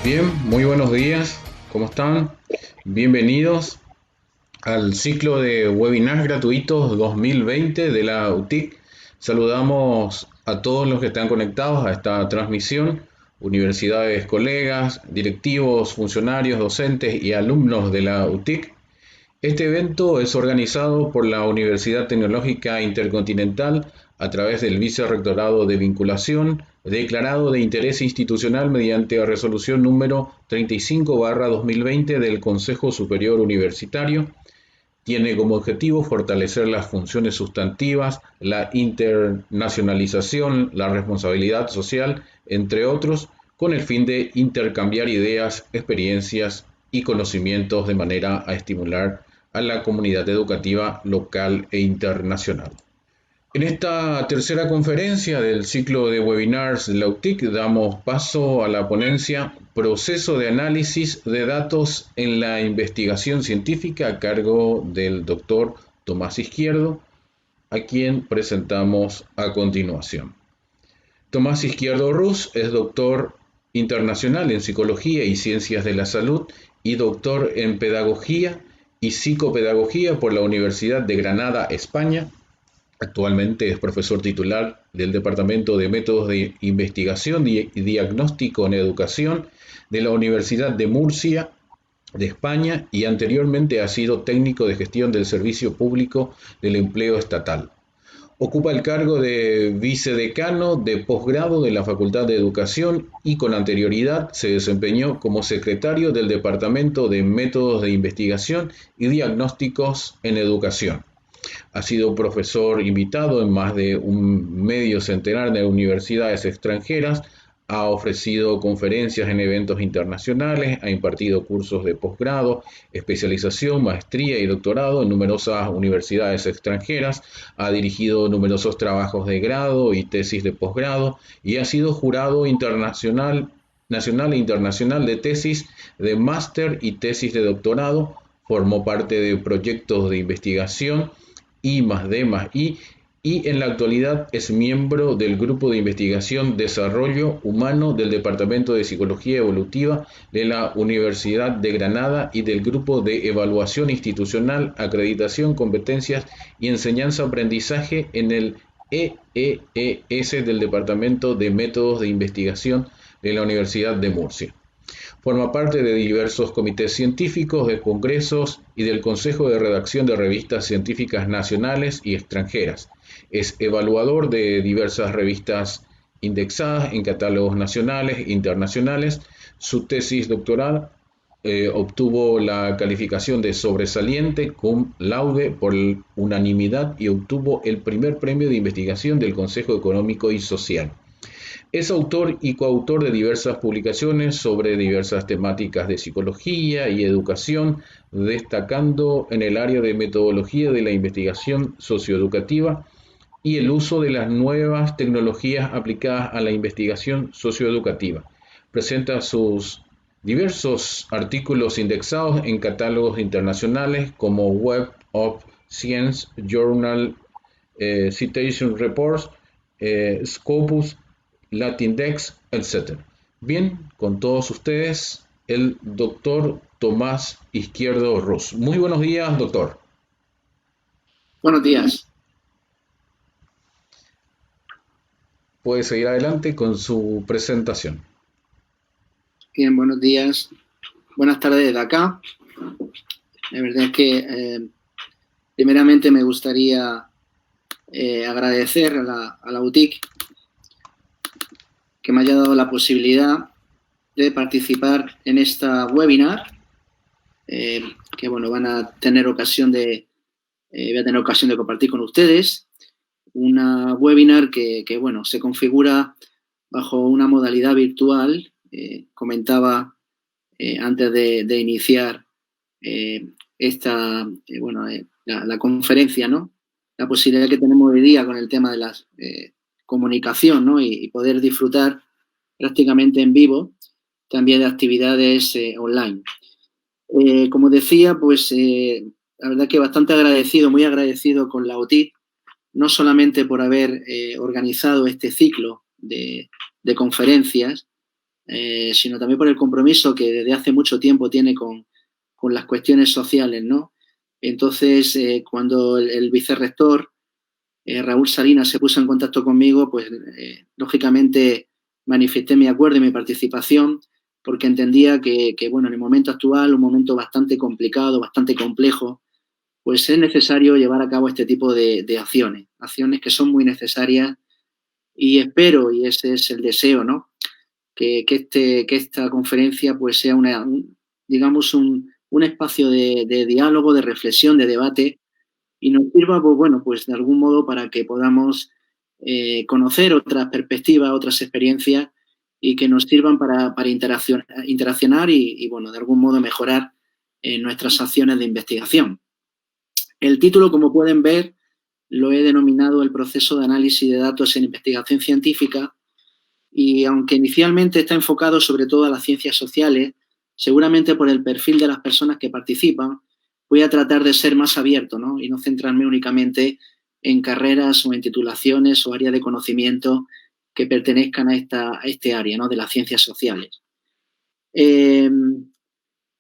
Bien, muy buenos días, ¿cómo están? Bienvenidos al ciclo de webinars gratuitos 2020 de la UTIC. Saludamos a todos los que están conectados a esta transmisión, universidades, colegas, directivos, funcionarios, docentes y alumnos de la UTIC. Este evento es organizado por la Universidad Tecnológica Intercontinental a través del Vicerrectorado de Vinculación, declarado de interés institucional mediante resolución número 35/2020 del Consejo Superior Universitario. Tiene como objetivo fortalecer las funciones sustantivas, la internacionalización, la responsabilidad social, entre otros, con el fin de intercambiar ideas, experiencias y conocimientos de manera a estimular a la comunidad educativa local e internacional. En esta tercera conferencia del ciclo de webinars de la UTIC damos paso a la ponencia Proceso de análisis de datos en la investigación científica a cargo del doctor Tomás Izquierdo, a quien presentamos a continuación. Tomás Izquierdo Rus es doctor internacional en Psicología y Ciencias de la Salud y doctor en Pedagogía y Psicopedagogía por la Universidad de Granada, España. Actualmente es profesor titular del Departamento de Métodos de Investigación y Diagnóstico en Educación de la Universidad de Murcia, de España, y anteriormente ha sido técnico de gestión del Servicio Público del Empleo Estatal. Ocupa el cargo de vicedecano de posgrado de la Facultad de Educación y con anterioridad se desempeñó como secretario del Departamento de Métodos de Investigación y Diagnósticos en Educación. Ha sido profesor invitado en más de un medio centenar de universidades extranjeras, ha ofrecido conferencias en eventos internacionales, ha impartido cursos de posgrado, especialización, maestría y doctorado en numerosas universidades extranjeras, ha dirigido numerosos trabajos de grado y tesis de posgrado y ha sido jurado nacional e internacional de tesis de máster y tesis de doctorado, formó parte de proyectos de investigación I+D+I, y en la actualidad es miembro del Grupo de Investigación Desarrollo Humano del Departamento de Psicología Evolutiva de la Universidad de Granada y del Grupo de Evaluación Institucional, Acreditación, Competencias y Enseñanza-Aprendizaje en el EEES del Departamento de Métodos de Investigación de la Universidad de Murcia. Forma parte de diversos comités científicos, de congresos y del Consejo de Redacción de revistas científicas nacionales y extranjeras. Es evaluador de diversas revistas indexadas en catálogos nacionales e internacionales. Su tesis doctoral obtuvo la calificación de sobresaliente cum laude por unanimidad y obtuvo el primer premio de investigación del Consejo Económico y Social. Es autor y coautor de diversas publicaciones sobre diversas temáticas de psicología y educación, destacando en el área de metodología de la investigación socioeducativa y el uso de las nuevas tecnologías aplicadas a la investigación socioeducativa. Presenta sus diversos artículos indexados en catálogos internacionales como Web of Science, Journal Citation Reports, Scopus, Latindex, etc. Bien, con todos ustedes, el doctor Tomás Izquierdo Rus. Muy buenos días, doctor. Buenos días. Puede seguir adelante con su presentación. Bien, buenos días. Buenas tardes desde acá. La verdad es que primeramente me gustaría agradecer a la UTIC que me haya dado la posibilidad de participar en esta webinar que bueno, van a tener ocasión de voy a tener ocasión de compartir con ustedes. Una webinar que bueno, se configura bajo una modalidad virtual. Comentaba antes de iniciar la conferencia, ¿no? La posibilidad que tenemos hoy día con el tema de la comunicación, ¿no? Y poder disfrutar prácticamente en vivo también de actividades online. Como decía, pues la verdad que bastante agradecido, muy agradecido con la UTIC, no solamente por haber organizado este ciclo de conferencias, sino también por el compromiso que desde hace mucho tiempo tiene con las cuestiones sociales, ¿no? Entonces, cuando el vicerrector, Raúl Salinas, se puso en contacto conmigo, pues lógicamente manifesté mi acuerdo y mi participación, porque entendía que, bueno, en el momento actual, un momento bastante complicado, bastante complejo, pues es necesario llevar a cabo este tipo de acciones que son muy necesarias, y espero, y ese es el deseo, ¿no?, que esta conferencia pues sea digamos un espacio de diálogo, de reflexión, de debate, y nos sirva, pues bueno, pues de algún modo para que podamos conocer otras perspectivas, otras experiencias, y que nos sirvan para interaccionar y, bueno, de algún modo mejorar nuestras acciones de investigación. El título, como pueden ver, lo he denominado el proceso de análisis de datos en investigación científica, y aunque inicialmente está enfocado sobre todo a las ciencias sociales, seguramente por el perfil de las personas que participan, voy a tratar de ser más abierto, ¿no?, y no centrarme únicamente en carreras o en titulaciones o áreas de conocimiento que pertenezcan a este área, ¿no?, de las ciencias sociales.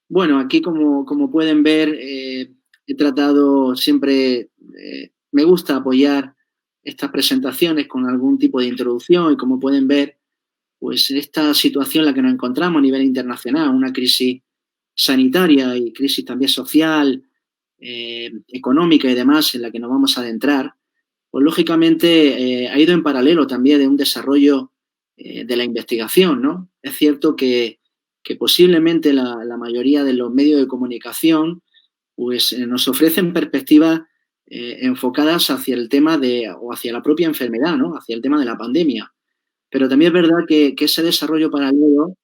Bueno, aquí como pueden ver, he tratado siempre, me gusta apoyar estas presentaciones con algún tipo de introducción, y como pueden ver, pues esta situación en la que nos encontramos a nivel internacional, una crisis sanitaria y crisis también social, económica y demás, en la que nos vamos a adentrar, pues lógicamente ha ido en paralelo también de un desarrollo de la investigación, ¿no? Es cierto que posiblemente la mayoría de los medios de comunicación pues nos ofrecen perspectivas enfocadas hacia el tema o hacia la propia enfermedad, ¿no?, hacia el tema de la pandemia. Pero también es verdad que ese desarrollo paralelo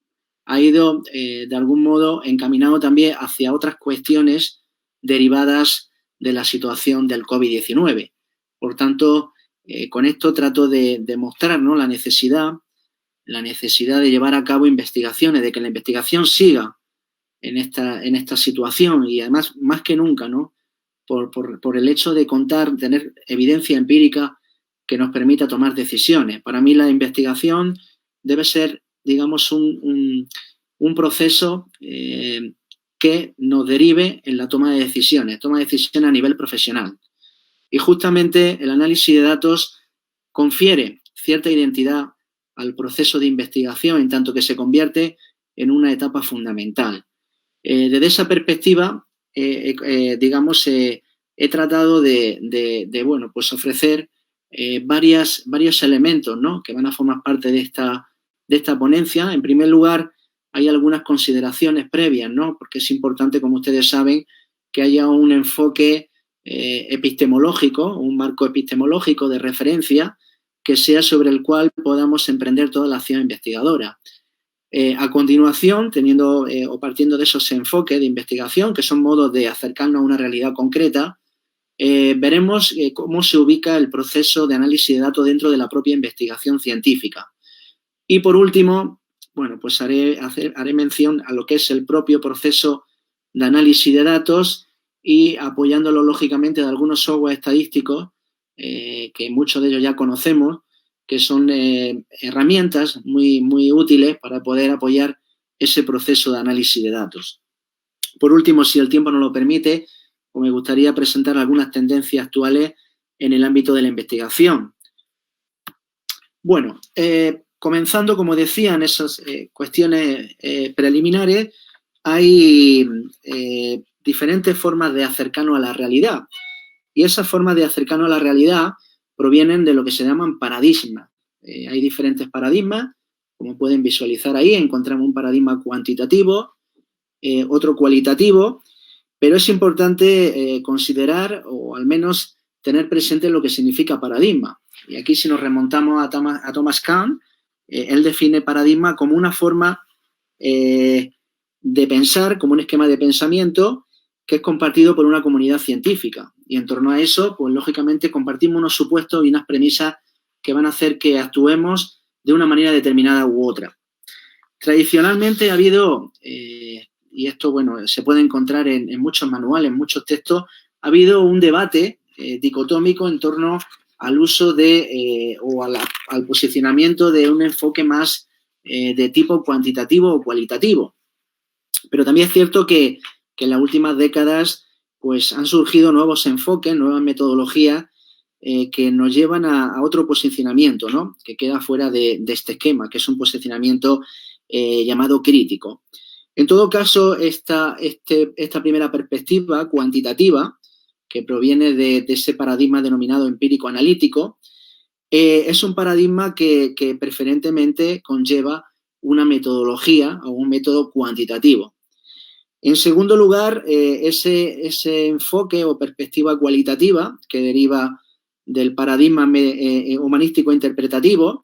ha ido, de algún modo, encaminado también hacia otras cuestiones derivadas de la situación del COVID-19. Por tanto, con esto trato de mostrar, ¿no?, la necesidad de llevar a cabo investigaciones, de que la investigación siga en esta situación, y además, más que nunca, ¿no?, por el hecho de tener evidencia empírica que nos permita tomar decisiones. Para mí la investigación debe ser, digamos, un proceso que nos derive en la toma de decisiones a nivel profesional. Y justamente el análisis de datos confiere cierta identidad al proceso de investigación, en tanto que se convierte en una etapa fundamental. Desde esa perspectiva, digamos, he tratado de bueno, pues ofrecer varios elementos, ¿no?, que van a formar parte de esta ponencia. En primer lugar, hay algunas consideraciones previas, ¿no?, porque es importante, como ustedes saben, que haya un enfoque epistemológico, un marco epistemológico de referencia que sea sobre el cual podamos emprender toda la acción investigadora. A continuación, partiendo de esos enfoques de investigación, que son modos de acercarnos a una realidad concreta, veremos cómo se ubica el proceso de análisis de datos dentro de la propia investigación científica. Y por último, bueno, pues haré mención a lo que es el propio proceso de análisis de datos, y apoyándolo lógicamente de algunos software estadísticos que muchos de ellos ya conocemos, que son herramientas muy, muy útiles para poder apoyar ese proceso de análisis de datos. Por último, si el tiempo nos lo permite, pues me gustaría presentar algunas tendencias actuales en el ámbito de la investigación. Bueno, comenzando, como decía, en esas cuestiones preliminares, hay diferentes formas de acercarnos a la realidad. Y esas formas de acercarnos a la realidad provienen de lo que se llaman paradigmas. Hay diferentes paradigmas, como pueden visualizar ahí. Encontramos un paradigma cuantitativo, otro cualitativo, pero es importante considerar, o al menos tener presente, lo que significa paradigma. Y aquí, si nos remontamos a Thomas Kuhn, él define paradigma como una forma de pensar, como un esquema de pensamiento que es compartido por una comunidad científica. Y en torno a eso, pues lógicamente compartimos unos supuestos y unas premisas que van a hacer que actuemos de una manera determinada u otra. Tradicionalmente ha habido, y esto, bueno, se puede encontrar en muchos manuales, en muchos textos, ha habido un debate dicotómico en torno al uso al posicionamiento de un enfoque más de tipo cuantitativo o cualitativo. Pero también es cierto que en las últimas décadas pues, han surgido nuevos enfoques, nuevas metodologías que nos llevan a otro posicionamiento, ¿no? Que queda fuera de este esquema, que es un posicionamiento llamado crítico. En todo caso, esta primera perspectiva cuantitativa, que proviene de ese paradigma denominado empírico-analítico, es un paradigma que preferentemente conlleva una metodología o un método cuantitativo. En segundo lugar, ese enfoque o perspectiva cualitativa que deriva del paradigma humanístico interpretativo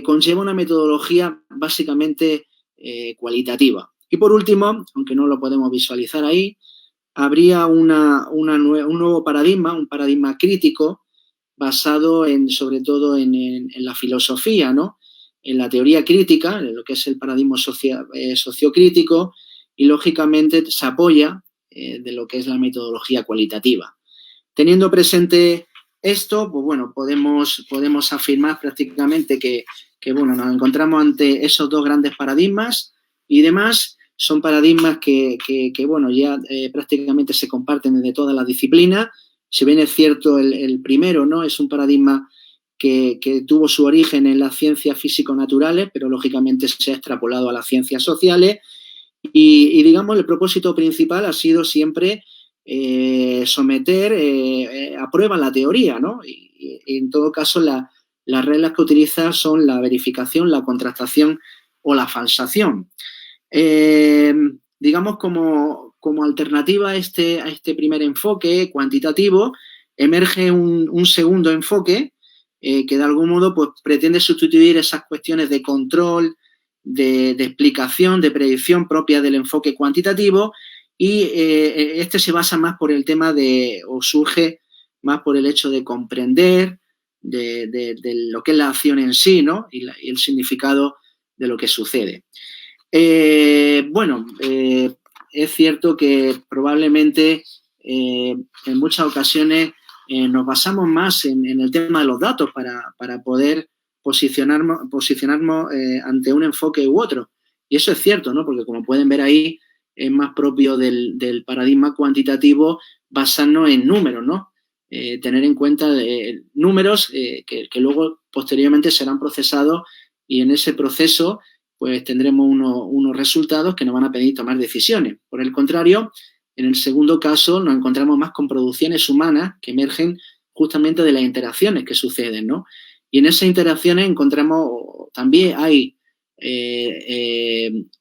conlleva una metodología básicamente cualitativa. Y por último, aunque no lo podemos visualizar ahí, habría un nuevo paradigma, un paradigma crítico basado sobre todo en la filosofía, ¿no? En la teoría crítica, en lo que es el paradigma sociocrítico, y lógicamente se apoya de lo que es la metodología cualitativa. Teniendo presente esto, pues bueno, podemos afirmar prácticamente que bueno, nos encontramos ante esos dos grandes paradigmas y demás. Son paradigmas que bueno, ya prácticamente se comparten desde todas las disciplinas. Si bien es cierto el primero, ¿no? Es un paradigma que tuvo su origen en las ciencias físico-naturales, pero lógicamente se ha extrapolado a las ciencias sociales. Y digamos, el propósito principal ha sido siempre someter a prueba la teoría, ¿no? Y en todo caso, las reglas que utiliza son la verificación, la contrastación o la falsación. Digamos, como alternativa a este primer enfoque cuantitativo, emerge un segundo enfoque que de algún modo pues, pretende sustituir esas cuestiones de control, de explicación, de predicción propia del enfoque cuantitativo, y este se basa más por el tema o surge más por el hecho de comprender de lo que es la acción en sí, ¿no? Y el significado de lo que sucede. Bueno, es cierto que probablemente en muchas ocasiones nos basamos más en el tema de los datos para poder posicionarnos ante un enfoque u otro. Y eso es cierto, ¿no? Porque como pueden ver ahí, es más propio del paradigma cuantitativo basarnos en números, ¿no? Tener en cuenta números que luego posteriormente serán procesados y en ese proceso pues tendremos unos resultados que nos van a pedir tomar decisiones. Por el contrario, en el segundo caso nos encontramos más con producciones humanas que emergen justamente de las interacciones que suceden, ¿no? Y en esas interacciones encontramos, también hay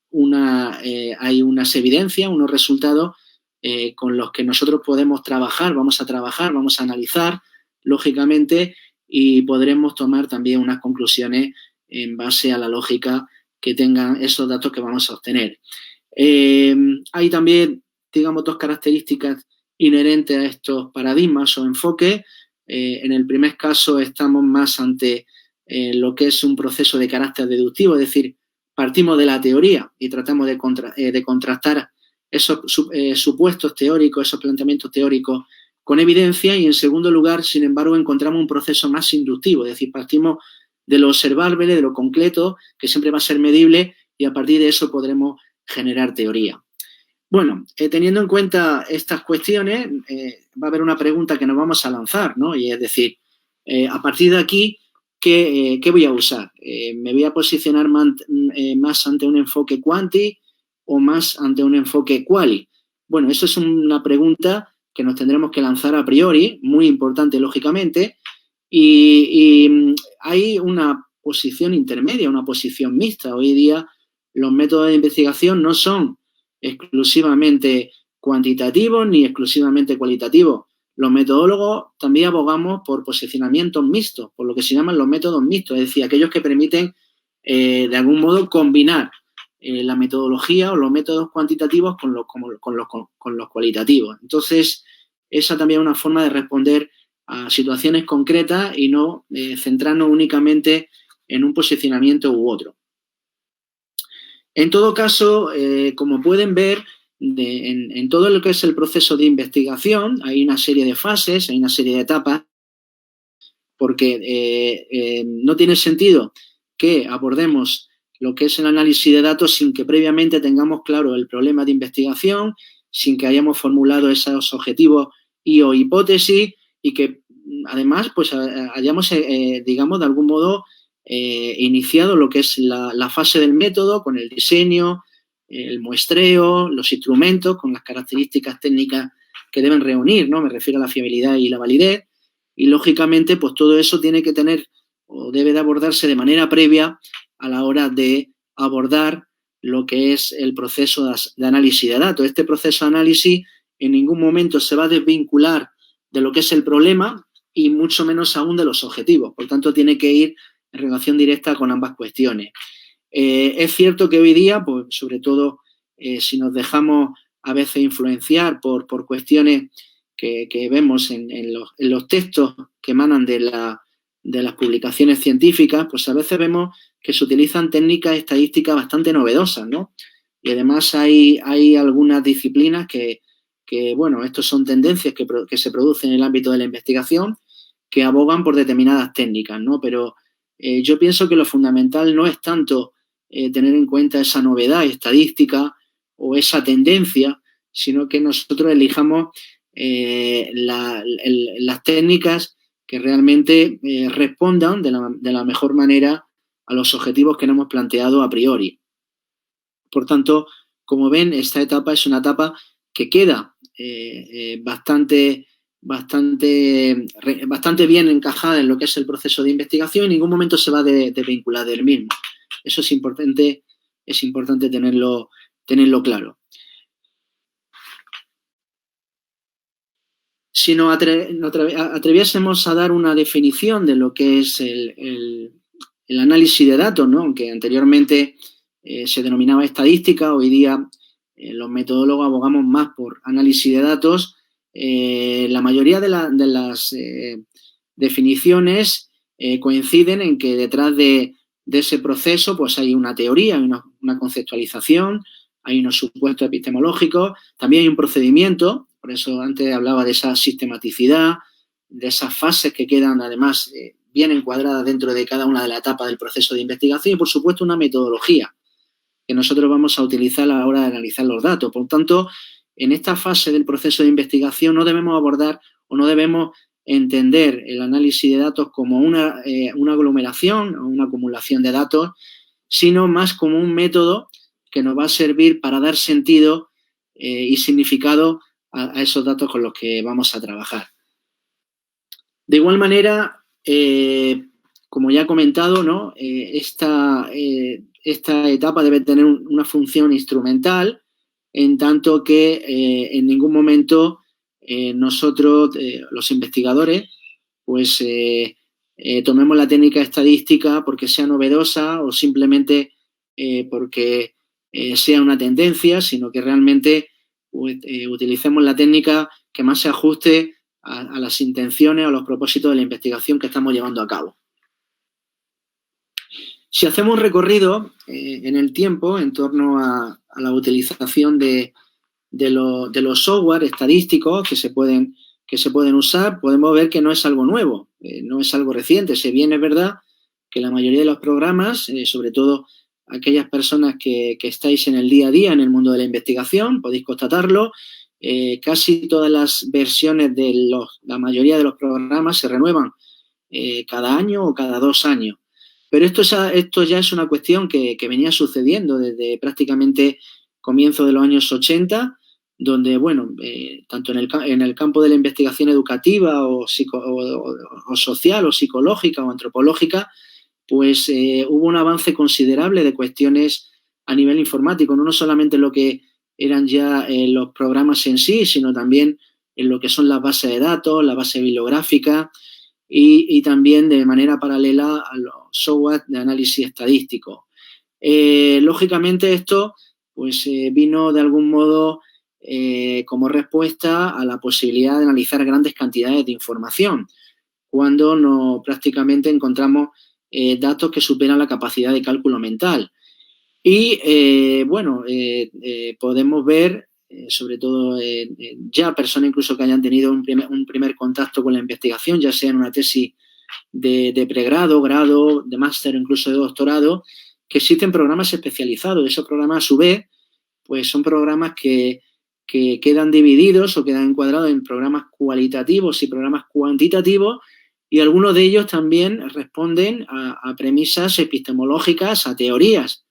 unas evidencias, unos resultados con los que nosotros podemos trabajar, vamos a analizar, lógicamente, y podremos tomar también unas conclusiones en base a la lógica que tengan esos datos que vamos a obtener. Hay también, digamos, dos características inherentes a estos paradigmas o enfoques. En el primer caso estamos más ante lo que es un proceso de carácter deductivo, es decir, partimos de la teoría y tratamos de contrastar esos supuestos teóricos, esos planteamientos teóricos con evidencia, y en segundo lugar, sin embargo, encontramos un proceso más inductivo, es decir, partimos de lo observable, de lo concreto, que siempre va a ser medible, y a partir de eso podremos generar teoría. Bueno, teniendo en cuenta estas cuestiones, va a haber una pregunta que nos vamos a lanzar, ¿no? Y es decir, a partir de aquí, ¿qué voy a usar? ¿Me voy a posicionar más ante un enfoque quanti o más ante un enfoque quali? Bueno, eso es una pregunta que nos tendremos que lanzar a priori, muy importante, lógicamente, y hay una posición intermedia, una posición mixta. Hoy día los métodos de investigación no son exclusivamente cuantitativos ni exclusivamente cualitativos. Los metodólogos también abogamos por posicionamientos mixtos, por lo que se llaman los métodos mixtos, es decir, aquellos que permiten de algún modo combinar la metodología o los métodos cuantitativos con los cualitativos. Entonces, esa también es una forma de responder a situaciones concretas y no centrarnos únicamente en un posicionamiento u otro. En todo caso, como pueden ver, en todo lo que es el proceso de investigación hay una serie de fases, hay una serie de etapas, porque no tiene sentido que abordemos lo que es el análisis de datos sin que previamente tengamos claro el problema de investigación, sin que hayamos formulado esos objetivos y o hipótesis y que además pues hayamos, digamos, de algún modo iniciado lo que es la fase del método con el diseño, el muestreo, los instrumentos con las características técnicas que deben reunir, ¿no? Me refiero a la fiabilidad y la validez. Y, lógicamente, pues todo eso tiene que tener o debe de abordarse de manera previa a la hora de abordar lo que es el proceso de análisis de datos. Este proceso de análisis en ningún momento se va a desvincular de lo que es el problema y mucho menos aún de los objetivos. Por tanto, tiene que ir en relación directa con ambas cuestiones. Es cierto que hoy día, pues sobre todo si nos dejamos a veces influenciar por cuestiones que vemos en los textos que emanan de las publicaciones científicas, pues a veces vemos que se utilizan técnicas estadísticas bastante novedosas, ¿no? Y además hay algunas disciplinas que bueno, estos son tendencias que se producen en el ámbito de la investigación que abogan por determinadas técnicas, ¿no? Pero yo pienso que lo fundamental no es tanto tener en cuenta esa novedad estadística o esa tendencia, sino que nosotros elijamos las técnicas que realmente respondan de la mejor manera a los objetivos que nos hemos planteado a priori. Por tanto, como ven, esta etapa es una etapa que queda bastante bien encajada en lo que es el proceso de investigación y en ningún momento se va a desvincular del mismo. Eso es importante tenerlo claro. Si nos atreviésemos a dar una definición de lo que es el análisis de datos, ¿no? Aunque anteriormente se denominaba estadística, hoy día los metodólogos abogamos más por análisis de datos. La mayoría de las definiciones coinciden en que detrás de ese proceso pues hay una teoría, hay una conceptualización, hay unos supuestos epistemológicos, también hay un procedimiento. Por eso antes hablaba de esa sistematicidad, de esas fases que quedan además bien encuadradas dentro de cada una de las etapas del proceso de investigación y, por supuesto, una metodología que nosotros vamos a utilizar a la hora de analizar los datos. Por tanto, en esta fase del proceso de investigación no debemos abordar o no debemos entender el análisis de datos como una aglomeración o una acumulación de datos, sino más como un método que nos va a servir para dar sentido y significado a esos datos con los que vamos a trabajar. De igual manera, como ya he comentado, ¿no? Esta etapa debe tener una función instrumental, en tanto que en ningún momento nosotros, los investigadores, pues tomemos la técnica estadística porque sea novedosa o simplemente porque sea una tendencia, sino que realmente utilicemos la técnica que más se ajuste a las intenciones o a los propósitos de la investigación que estamos llevando a cabo. Si hacemos un recorrido en el tiempo en torno a la utilización de los software estadísticos que se pueden usar, podemos ver que no es algo nuevo, no es algo reciente. Si bien es verdad que la mayoría de los programas, sobre todo aquellas personas que estáis en el día a día en el mundo de la investigación, podéis constatarlo, casi todas las versiones de la mayoría de los programas se renuevan cada año o cada 2 años. Pero esto ya es una cuestión que venía sucediendo desde prácticamente comienzo de los años 80, donde, bueno, tanto en el campo de la investigación educativa o social o psicológica o antropológica, pues hubo un avance considerable de cuestiones a nivel informático, no solamente lo que eran ya los programas en sí, sino también en lo que son las bases de datos, la base bibliográfica y también de manera paralela a los software de análisis estadístico. Lógicamente esto pues vino de algún modo como respuesta a la posibilidad de analizar grandes cantidades de información, cuando prácticamente encontramos datos que superan la capacidad de cálculo mental. Y, podemos ver, sobre todo ya personas incluso que hayan tenido un primer contacto con la investigación, ya sea en una tesis de pregrado, grado, de máster, incluso de doctorado, que existen programas especializados. Esos programas, a su vez, pues son programas que quedan divididos o quedan encuadrados en programas cualitativos y programas cuantitativos, y algunos de ellos también responden a premisas epistemológicas, a teorías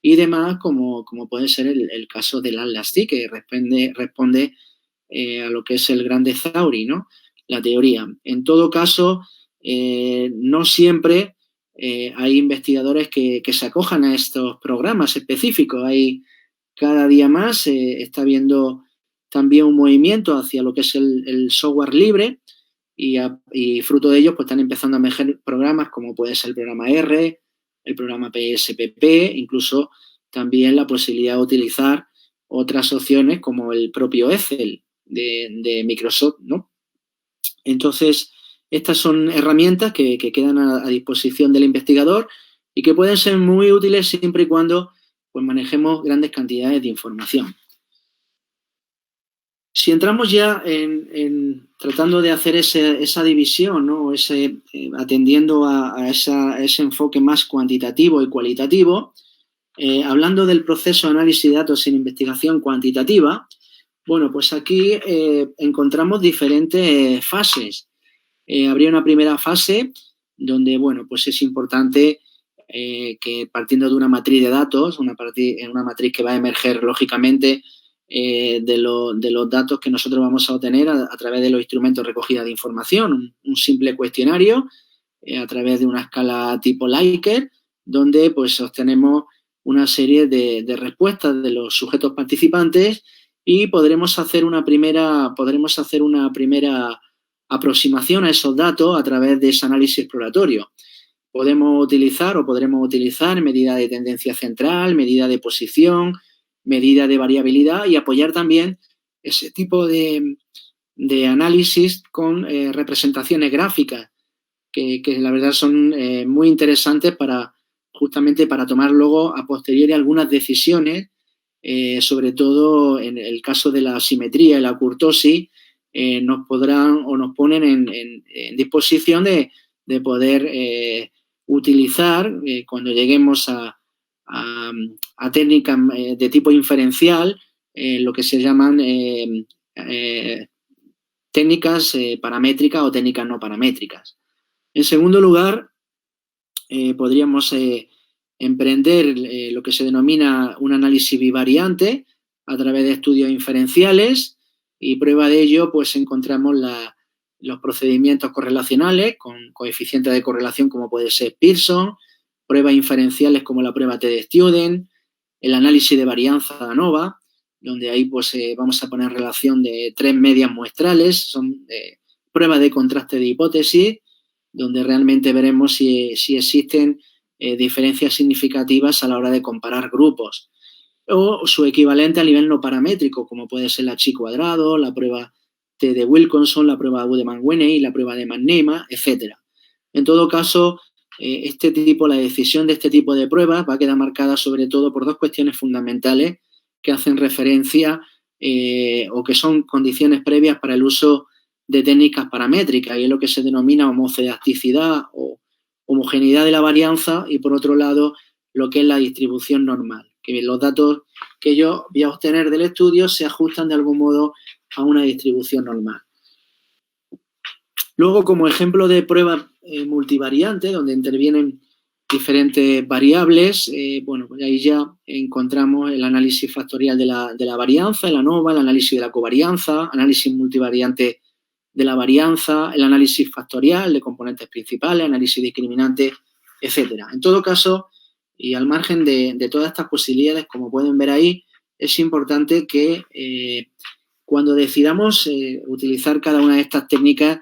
y demás, como puede ser el caso del Atlas-C, que responde a lo que es el Grande Theory, ¿no? La teoría. En todo caso, no siempre hay investigadores que se acojan a estos programas específicos. Hay cada día más está habiendo también un movimiento hacia lo que es el software libre, y fruto de ello pues están empezando a emerger programas como puede ser el programa R, el programa PSPP, incluso también la posibilidad de utilizar otras opciones como el propio Excel de Microsoft, ¿no? Entonces, estas son herramientas que quedan a disposición del investigador y que pueden ser muy útiles siempre y cuando pues manejemos grandes cantidades de información. Si entramos ya en tratando de hacer esa división, ¿no? Atendiendo a ese enfoque más cuantitativo y cualitativo, hablando del proceso de análisis de datos en investigación cuantitativa, bueno, pues aquí encontramos diferentes fases. Habría una primera fase donde, bueno, pues es importante que partiendo de una matriz de datos, una matriz que va a emerger lógicamente de los datos que nosotros vamos a obtener a través de los instrumentos de recogida de información, un simple cuestionario a través de una escala tipo Likert, donde pues obtenemos una serie de respuestas de los sujetos participantes y podremos hacer una primera aproximación a esos datos a través de ese análisis exploratorio. Podremos utilizar medida de tendencia central, medida de posición, medida de variabilidad, y apoyar también ese tipo de análisis con representaciones gráficas que la verdad son muy interesantes justamente para tomar luego a posteriori algunas decisiones, sobre todo en el caso de la asimetría y la kurtosis, nos ponen en disposición de poder utilizar cuando lleguemos a técnicas de tipo inferencial, lo que se llaman técnicas paramétricas o técnicas no paramétricas. En segundo lugar, podríamos emprender lo que se denomina un análisis bivariante a través de estudios inferenciales, y prueba de ello pues encontramos los procedimientos correlacionales con coeficientes de correlación como puede ser Pearson, pruebas inferenciales como la prueba T-de-Student, el análisis de varianza ANOVA, donde ahí pues vamos a poner relación de 3 medias muestrales, son pruebas de contraste de hipótesis, donde realmente veremos si existen diferencias significativas a la hora de comparar grupos, o su equivalente a nivel no paramétrico, como puede ser la chi-cuadrado, la prueba T de Wilkinson, la prueba Buddemann-Weiney, la prueba de Mannema, etc. En todo caso, la decisión de este tipo de pruebas va a quedar marcada sobre todo por dos cuestiones fundamentales que hacen referencia o que son condiciones previas para el uso de técnicas paramétricas, y es lo que se denomina homocedasticidad o homogeneidad de la varianza, y por otro lado lo que es la distribución normal, que los datos que yo voy a obtener del estudio se ajustan de algún modo a una distribución normal. Luego, como ejemplo de prueba multivariante, donde intervienen diferentes variables, bueno, pues ahí ya encontramos el análisis factorial de la varianza, el ANOVA, el análisis de la covarianza, análisis multivariante de la varianza, el análisis factorial de componentes principales, análisis discriminante, etcétera. En todo caso, y al margen de todas estas posibilidades, como pueden ver ahí, es importante que cuando decidamos utilizar cada una de estas técnicas,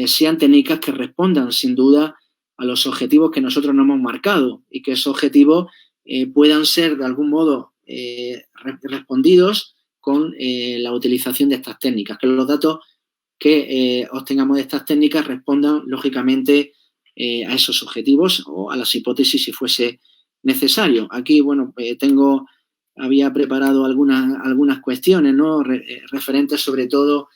sean técnicas que respondan sin duda a los objetivos que nosotros nos hemos marcado, y que esos objetivos puedan ser de algún modo respondidos con la utilización de estas técnicas, que los datos que obtengamos de estas técnicas respondan lógicamente a esos objetivos o a las hipótesis si fuese necesario. Aquí, bueno, había preparado algunas cuestiones, ¿no? Referentes sobre todo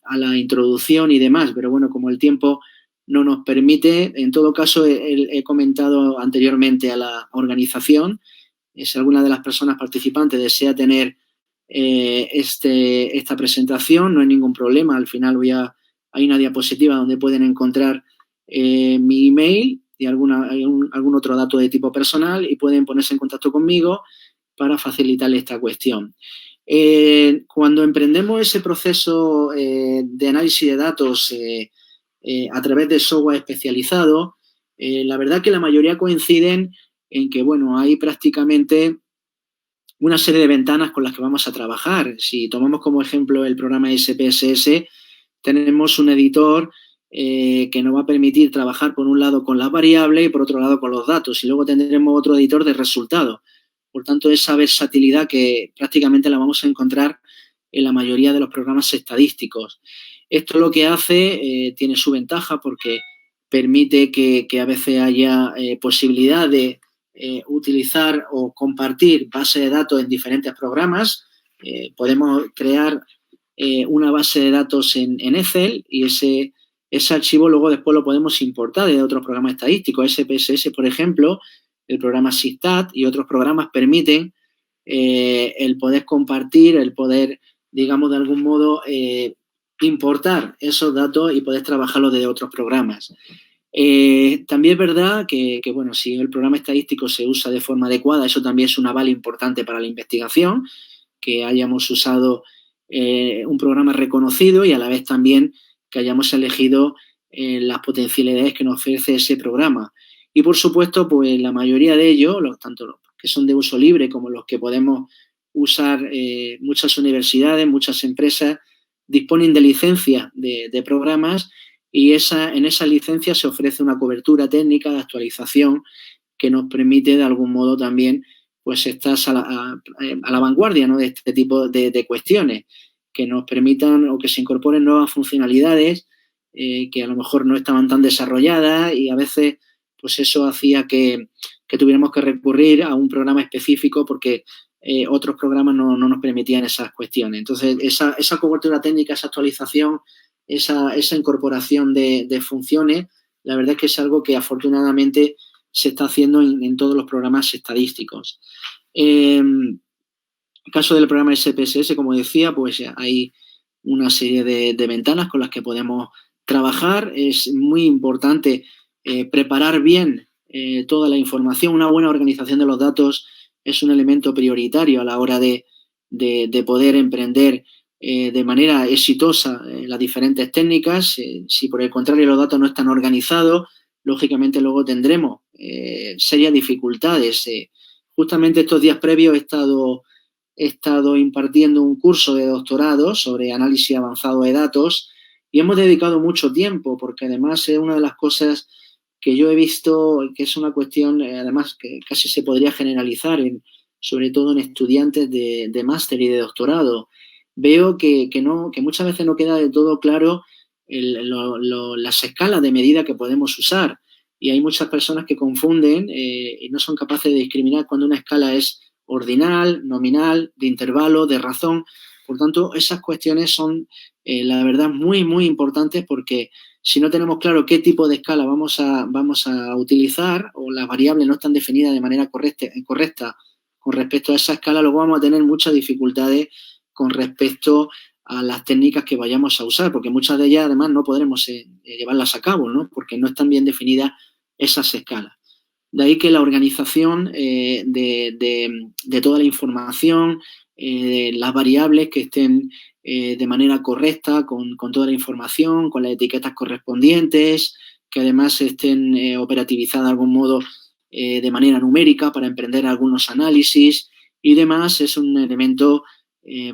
a la introducción y demás, pero bueno, como el tiempo no nos permite. En todo caso, he comentado anteriormente a la organización, si alguna de las personas participantes desea tener esta presentación, no hay ningún problema. Al final hay una diapositiva donde pueden encontrar mi email y algún otro dato de tipo personal, y pueden ponerse en contacto conmigo para facilitarle esta cuestión. Cuando emprendemos ese proceso de análisis de datos a través de software especializado, la verdad que la mayoría coinciden en que, bueno, hay prácticamente una serie de ventanas con las que vamos a trabajar. Si tomamos como ejemplo el programa SPSS, tenemos un editor que nos va a permitir trabajar por un lado con las variables y por otro lado con los datos, y luego tendremos otro editor de resultados. Por tanto, esa versatilidad que prácticamente la vamos a encontrar en la mayoría de los programas estadísticos. Esto lo que hace, tiene su ventaja porque permite que a veces haya posibilidad de utilizar o compartir bases de datos en diferentes programas. Podemos crear una base de datos en Excel, y ese archivo luego después lo podemos importar de otros programas estadísticos. SPSS, por ejemplo, el programa SIGSTAT y otros programas permiten el poder compartir, el poder, digamos, de algún modo importar esos datos y poder trabajarlos desde otros programas. También es verdad que, bueno, si el programa estadístico se usa de forma adecuada, eso también es un aval importante para la investigación, que hayamos usado un programa reconocido y a la vez también que hayamos elegido las potencialidades que nos ofrece ese programa. Y, por supuesto, pues la mayoría de ellos, tanto los que son de uso libre como los que podemos usar, muchas universidades, muchas empresas disponen de licencias de programas, y en esa licencia se ofrece una cobertura técnica de actualización que nos permite de algún modo también pues estar a la vanguardia, ¿no?, de este tipo de cuestiones, que nos permitan o que se incorporen nuevas funcionalidades que a lo mejor no estaban tan desarrolladas, y a veces pues eso hacía que tuviéramos que recurrir a un programa específico porque otros programas no nos permitían esas cuestiones. Entonces, esa cobertura técnica, esa actualización, esa incorporación de funciones, la verdad es que es algo que afortunadamente se está haciendo en todos los programas estadísticos. En el caso del programa SPSS, como decía, pues hay una serie de ventanas con las que podemos trabajar. Es muy importante preparar bien toda la información. Una buena organización de los datos es un elemento prioritario a la hora de poder emprender de manera exitosa las diferentes técnicas. Si por el contrario los datos no están organizados, lógicamente luego tendremos serias dificultades. Justamente estos días previos he estado impartiendo un curso de doctorado sobre análisis avanzado de datos, y hemos dedicado mucho tiempo porque además es una de las cosas que yo he visto que es una cuestión, además, que casi se podría generalizar, sobre todo en estudiantes de máster y de doctorado. Veo que muchas veces no queda del todo claro las escalas de medida que podemos usar, y hay muchas personas que confunden y no son capaces de discriminar cuando una escala es ordinal, nominal, de intervalo, de razón. Por tanto, esas cuestiones son, la verdad, muy, muy importantes, porque si no tenemos claro qué tipo de escala vamos a utilizar, o las variables no están definidas de manera correcta con respecto a esa escala, luego vamos a tener muchas dificultades con respecto a las técnicas que vayamos a usar, porque muchas de ellas además no podremos llevarlas a cabo, ¿no?, porque no están bien definidas esas escalas. De ahí que la organización de toda la información, las variables que estén de manera correcta, con toda la información, con las etiquetas correspondientes, que además estén operativizadas de algún modo de manera numérica para emprender algunos análisis y demás, es un elemento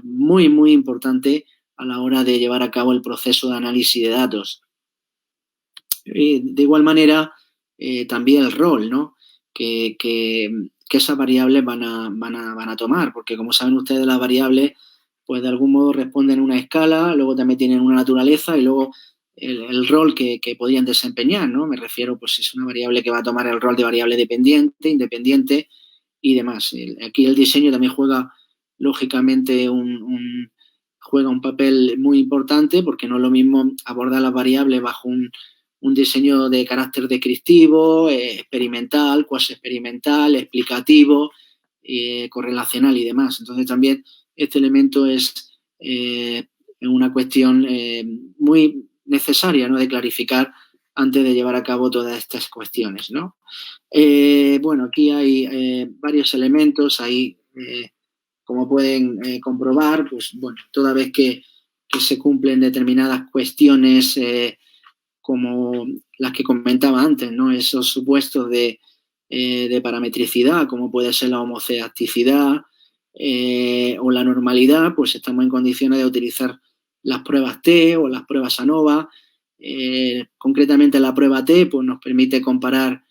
muy, muy importante a la hora de llevar a cabo el proceso de análisis de datos. De igual manera, también el rol, ¿no?, que esas variables van a tomar, porque como saben ustedes, las variables pues de algún modo responden a una escala, luego también tienen una naturaleza y luego el rol que podrían desempeñar, ¿no? Me refiero, pues es una variable que va a tomar el rol de variable dependiente, independiente y demás. Aquí el diseño también juega, lógicamente, juega un papel muy importante, porque no es lo mismo abordar las variables bajo un diseño de carácter descriptivo, experimental, cuasi experimental, explicativo, correlacional y demás. Entonces también este elemento es una cuestión muy necesaria, ¿no?, de clarificar antes de llevar a cabo todas estas cuestiones, ¿no? Bueno, aquí hay varios elementos, ahí, como pueden comprobar, pues bueno, toda vez que se cumplen determinadas cuestiones como las que comentaba antes, ¿no?, esos supuestos de parametricidad, como puede ser la homoceasticidad o la normalidad, pues estamos en condiciones de utilizar las pruebas T o las pruebas ANOVA. Concretamente la prueba T pues nos permite comparar,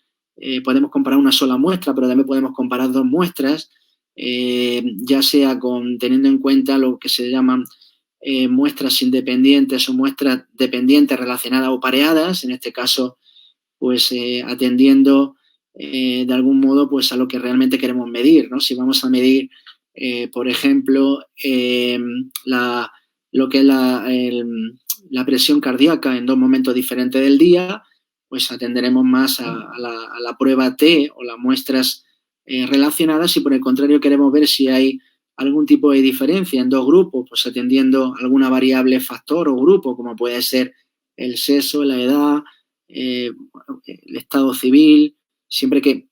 podemos comparar una sola muestra, pero también podemos comparar dos muestras, ya sea teniendo en cuenta lo que se llaman muestras independientes o muestras dependientes relacionadas o pareadas, en este caso pues atendiendo de algún modo pues a lo que realmente queremos medir, ¿no? Si vamos a medir, por ejemplo, lo que es la presión cardíaca en dos momentos diferentes del día, pues atenderemos más a la prueba T o las muestras relacionadas. Si por el contrario queremos ver si hay algún tipo de diferencia en dos grupos, pues atendiendo alguna variable factor o grupo, como puede ser el sexo, la edad, el estado civil, siempre que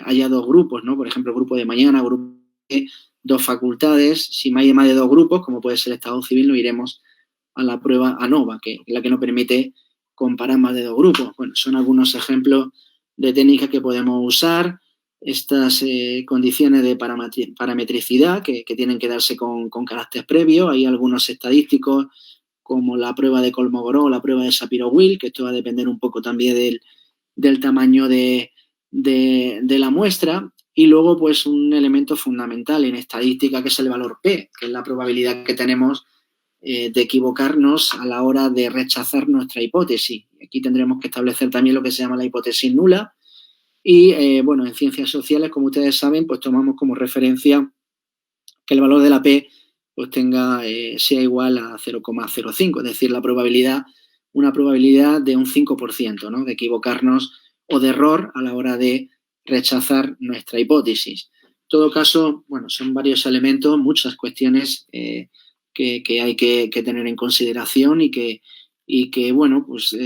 haya dos grupos, ¿no? Por ejemplo, grupo de mañana, grupo de dos facultades. Si hay más de dos grupos, como puede ser el estado civil, nos iremos a la prueba ANOVA, que es la que nos permite comparar más de dos grupos. Bueno, son algunos ejemplos de técnicas que podemos usar. Estas condiciones de parametricidad que tienen que darse con carácter previo. Hay algunos estadísticos como la prueba de Kolmogorov o la prueba de Shapiro-Wilk, que esto va a depender un poco también del tamaño de la muestra. Y luego, pues, un elemento fundamental en estadística, que es el valor P, que es la probabilidad que tenemos de equivocarnos a la hora de rechazar nuestra hipótesis. Aquí tendremos que establecer también lo que se llama la hipótesis nula. Y, bueno, en ciencias sociales, como ustedes saben, pues tomamos como referencia que el valor de la P pues sea igual a 0,05, es decir, una probabilidad de un 5%, ¿no?, de equivocarnos o de error a la hora de rechazar nuestra hipótesis. En todo caso, bueno, son varios elementos, muchas cuestiones que hay que tener en consideración y que bueno, pues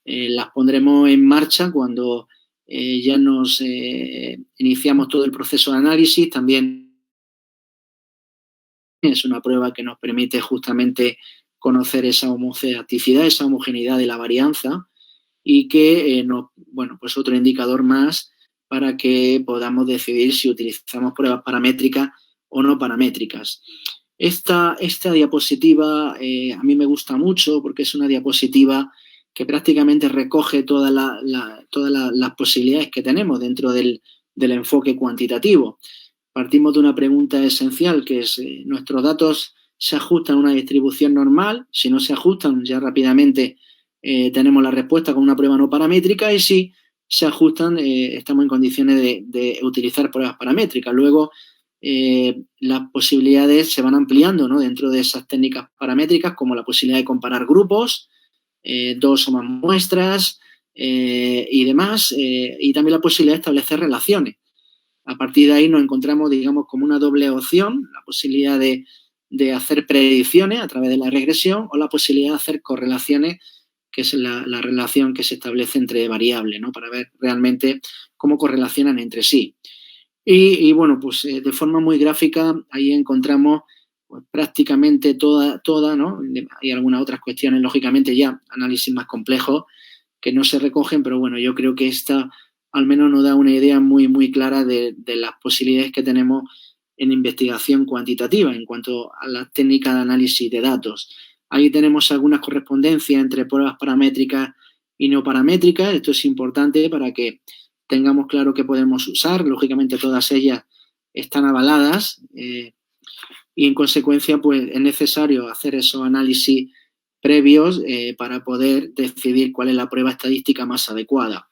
las pondremos en marcha cuando ya nos iniciamos todo el proceso de análisis. También es una prueba que nos permite justamente conocer esa homoceaticidad, esa homogeneidad de la varianza, y que bueno, pues otro indicador más para que podamos decidir si utilizamos pruebas paramétricas o no paramétricas. Esta diapositiva a mí me gusta mucho porque es una diapositiva que prácticamente recoge todas las posibilidades que tenemos dentro del enfoque cuantitativo. Partimos de una pregunta esencial, que es, ¿nuestros datos se ajustan a una distribución normal? Si no se ajustan, ya rápidamente tenemos la respuesta con una prueba no paramétrica, y si se ajustan, estamos en condiciones de utilizar pruebas paramétricas. Luego, las posibilidades se van ampliando, ¿no?, dentro de esas técnicas paramétricas, como la posibilidad de comparar grupos, dos o más muestras y demás, y también la posibilidad de establecer relaciones. A partir de ahí nos encontramos, digamos, como una doble opción, la posibilidad de hacer predicciones a través de la regresión, o la posibilidad de hacer correlaciones, que es la relación que se establece entre variables, ¿no?, para ver realmente cómo correlacionan entre sí. Y bueno, pues de forma muy gráfica ahí encontramos pues prácticamente toda, ¿no? Hay algunas otras cuestiones, lógicamente ya, análisis más complejos que no se recogen, pero bueno, yo creo que esta al menos nos da una idea muy, muy clara de las posibilidades que tenemos en investigación cuantitativa en cuanto a las técnicas de análisis de datos. Ahí tenemos algunas correspondencias entre pruebas paramétricas y no paramétricas. Esto es importante para que tengamos claro qué podemos usar. Lógicamente todas ellas están avaladas y en consecuencia pues es necesario hacer esos análisis previos para poder decidir cuál es la prueba estadística más adecuada.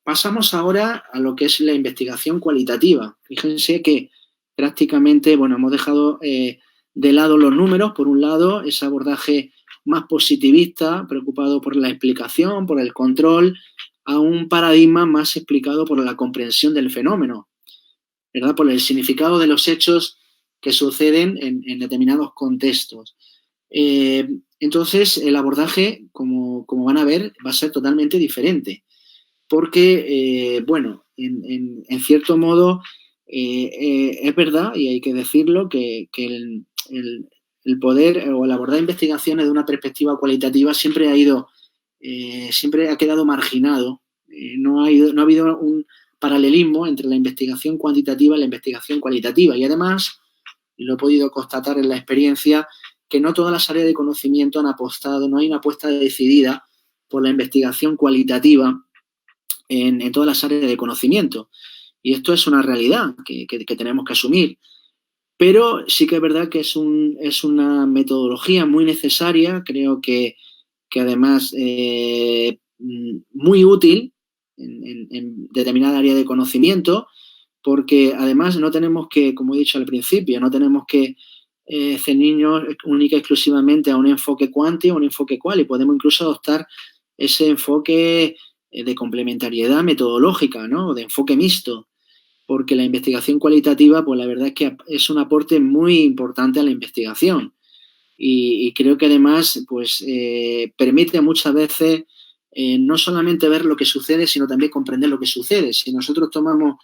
Pasamos ahora a lo que es la investigación cualitativa. Fíjense que prácticamente, bueno, hemos dejado de lado los números, por un lado, ese abordaje más positivista, preocupado por la explicación, por el control, a un paradigma más explicado por la comprensión del fenómeno, ¿verdad? Por el significado de los hechos que suceden en determinados contextos. Entonces, el abordaje, como van a ver, va a ser totalmente diferente, porque, bueno, en cierto modo, es verdad, y hay que decirlo, que el poder o el abordar investigaciones de una perspectiva cualitativa siempre ha quedado marginado. No ha habido un paralelismo entre la investigación cuantitativa y la investigación cualitativa. Y además, lo he podido constatar en la experiencia, que no todas las áreas de conocimiento han apostado, no hay una apuesta decidida por la investigación cualitativa en todas las áreas de conocimiento. Y esto es una realidad que tenemos que asumir. Pero sí que es verdad que es una metodología muy necesaria, creo que además muy útil en determinada área de conocimiento, porque además no tenemos que, como he dicho al principio, no tenemos que ceñirnos única y exclusivamente a un enfoque cuanti o un enfoque quali, podemos incluso adoptar ese enfoque de complementariedad metodológica, ¿no? De enfoque mixto, porque la investigación cualitativa, pues la verdad es que es un aporte muy importante a la investigación. Y creo que además pues, permite muchas veces no solamente ver lo que sucede, sino también comprender lo que sucede. Si nosotros tomamos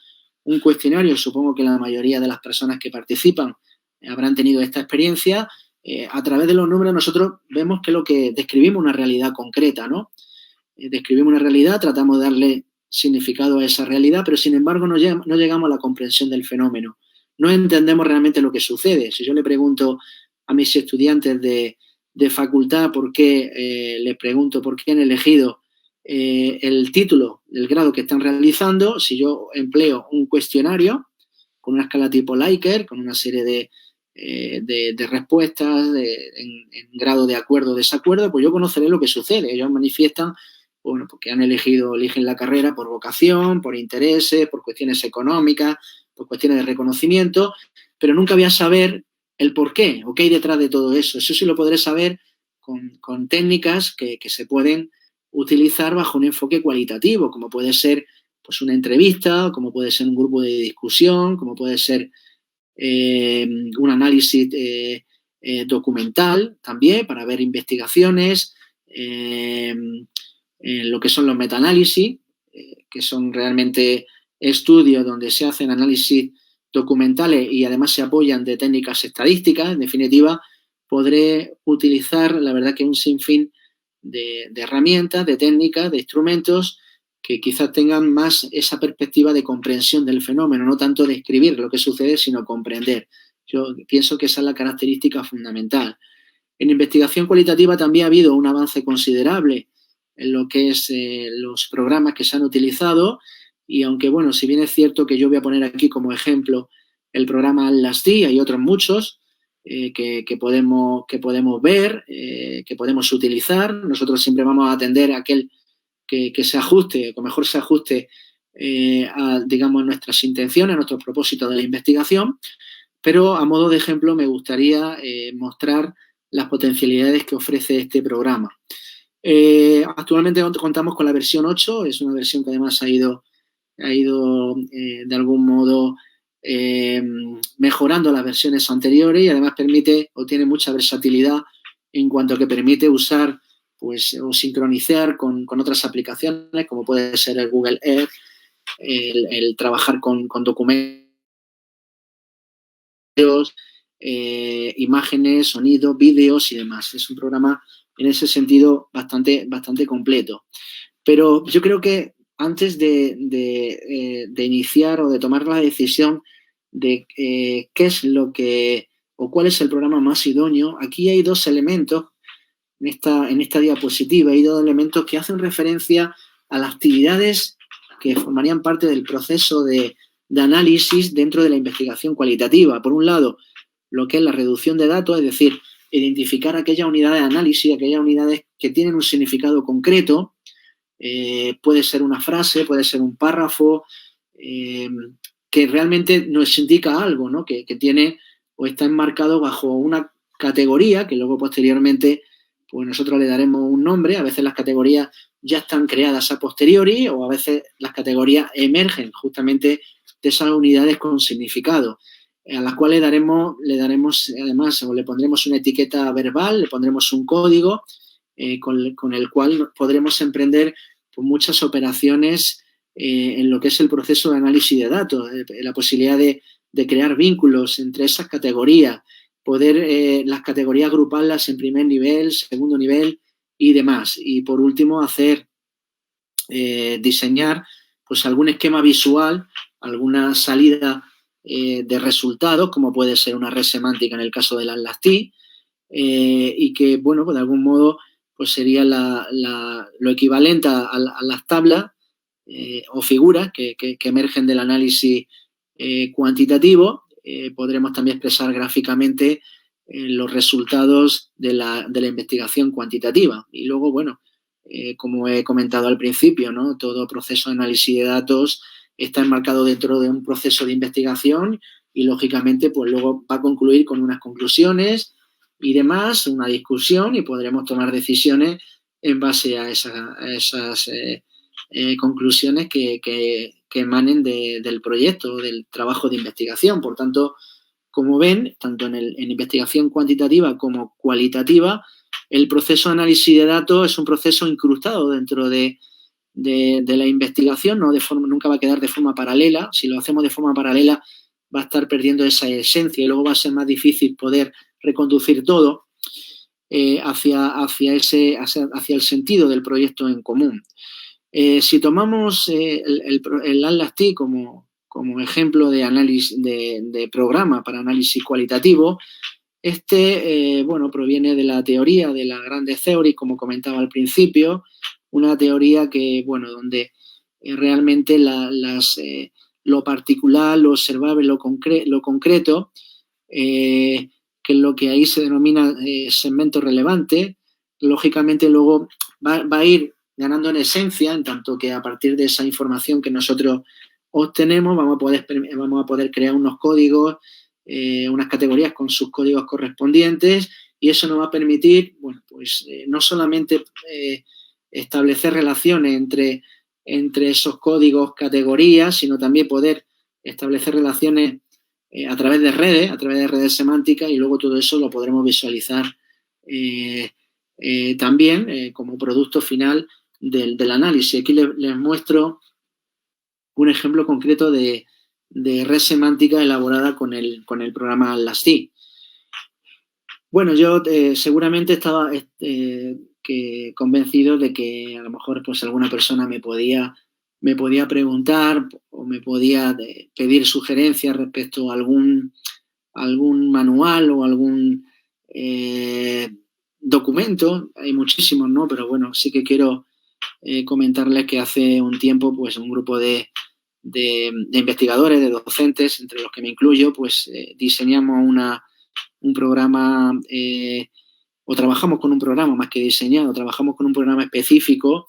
un cuestionario, supongo que la mayoría de las personas que participan habrán tenido esta experiencia, a través de los números nosotros vemos que lo que describimos una realidad concreta, ¿no? Describimos una realidad, tratamos de darle significado a esa realidad, pero sin embargo no llegamos a la comprensión del fenómeno. No entendemos realmente lo que sucede. Si yo le pregunto a mis estudiantes de facultad por qué, les pregunto por qué han elegido el título del grado que están realizando, si yo empleo un cuestionario con una escala tipo Likert, con una serie de respuestas en grado de acuerdo o desacuerdo, pues yo conoceré lo que sucede. Ellos manifiestan, bueno, porque eligen la carrera por vocación, por intereses, por cuestiones económicas, por cuestiones de reconocimiento, pero nunca voy a saber el por qué o qué hay detrás de todo eso. Eso sí lo podré saber con técnicas que se pueden utilizar bajo un enfoque cualitativo, como puede ser pues una entrevista, como puede ser un grupo de discusión, como puede ser un análisis documental también para ver investigaciones, lo que son los metaanálisis, que son realmente estudios donde se hacen análisis documentales y además se apoyan de técnicas estadísticas. En definitiva, podré utilizar, la verdad, que un sinfín de herramientas, de técnicas, de instrumentos que quizás tengan más esa perspectiva de comprensión del fenómeno, no tanto de describir lo que sucede, sino comprender. Yo pienso que esa es la característica fundamental. En investigación cualitativa también ha habido un avance considerable en lo que es los programas que se han utilizado, y aunque, bueno, si bien es cierto que yo voy a poner aquí como ejemplo el programa ATLAS-T, hay otros muchos que podemos ver, que podemos utilizar. Nosotros siempre vamos a atender a aquel que se ajuste, o mejor se ajuste a, digamos, nuestras intenciones, a nuestros propósitos de la investigación, pero a modo de ejemplo me gustaría mostrar las potencialidades que ofrece este programa. Actualmente contamos con la versión 8, es una versión que además ha ido de algún modo mejorando las versiones anteriores, y además permite o tiene mucha versatilidad en cuanto a que permite usar pues, o sincronizar con otras aplicaciones, como puede ser el Google Earth, el trabajar con documentos, imágenes, sonidos, vídeos y demás. Es un programa en ese sentido bastante completo. Pero yo creo que antes de iniciar o de tomar la decisión de qué es lo que o cuál es el programa más idóneo, aquí hay dos elementos en esta diapositiva, hay dos elementos que hacen referencia a las actividades que formarían parte del proceso de análisis dentro de la investigación cualitativa. Por un lado, lo que es la reducción de datos, es decir, identificar aquellas unidades de análisis, aquellas unidades que tienen un significado concreto, puede ser una frase, puede ser un párrafo, que realmente nos indica algo, ¿no? Que tiene o está enmarcado bajo una categoría que luego posteriormente pues nosotros le daremos un nombre. A veces las categorías ya están creadas a posteriori o a veces las categorías emergen justamente de esas unidades con significado, a las cuales le daremos además, o le pondremos una etiqueta verbal, le pondremos un código con el cual podremos emprender pues, muchas operaciones en lo que es el proceso de análisis de datos, la posibilidad de crear vínculos entre esas categorías, poder las categorías agruparlas en primer nivel, segundo nivel y demás. Y por último, diseñar pues algún esquema visual, alguna salida de resultados, como puede ser una red semántica en el caso del Atlas-T, y que, bueno, pues de algún modo pues sería lo equivalente a las tablas o figuras que emergen del análisis cuantitativo. Podremos también expresar gráficamente los resultados de la investigación cuantitativa. Y luego, bueno, como he comentado al principio, ¿no? Todo proceso de análisis de datos está enmarcado dentro de un proceso de investigación y, lógicamente, pues luego va a concluir con unas conclusiones y demás, una discusión, y podremos tomar decisiones en base a esas conclusiones que emanen del proyecto, del trabajo de investigación. Por tanto, como ven, tanto en investigación cuantitativa como cualitativa, el proceso de análisis de datos es un proceso incrustado dentro de la investigación, ¿no? Nunca va a quedar de forma paralela. Si lo hacemos de forma paralela, va a estar perdiendo esa esencia y luego va a ser más difícil poder reconducir todo hacia el sentido del proyecto en común. Si tomamos el Atlas-T como ejemplo de análisis de programa para análisis cualitativo, bueno, proviene de la teoría de la Grande Theory, como comentaba al principio, una teoría que, bueno, donde realmente lo particular, lo observable, lo concreto, que es lo que ahí se denomina segmento relevante, lógicamente luego va a ir ganando en esencia, en tanto que a partir de esa información que nosotros obtenemos vamos a poder crear unos códigos, unas categorías con sus códigos correspondientes, y eso nos va a permitir, bueno, pues no solamente establecer relaciones entre esos códigos, categorías, sino también poder establecer relaciones a través de redes semánticas, y luego todo eso lo podremos visualizar también como producto final del análisis. Aquí les muestro un ejemplo concreto de red semántica elaborada con el programa Atlas-T. Bueno, yo seguramente estaba convencido de que a lo mejor pues alguna persona me podía preguntar o me podía pedir sugerencias respecto a algún manual o algún documento. Hay muchísimos, ¿no? Pero bueno, sí que quiero comentarles que hace un tiempo pues un grupo de investigadores, de docentes, entre los que me incluyo, pues diseñamos un programa o trabajamos con un programa más que diseñado, trabajamos con un programa específico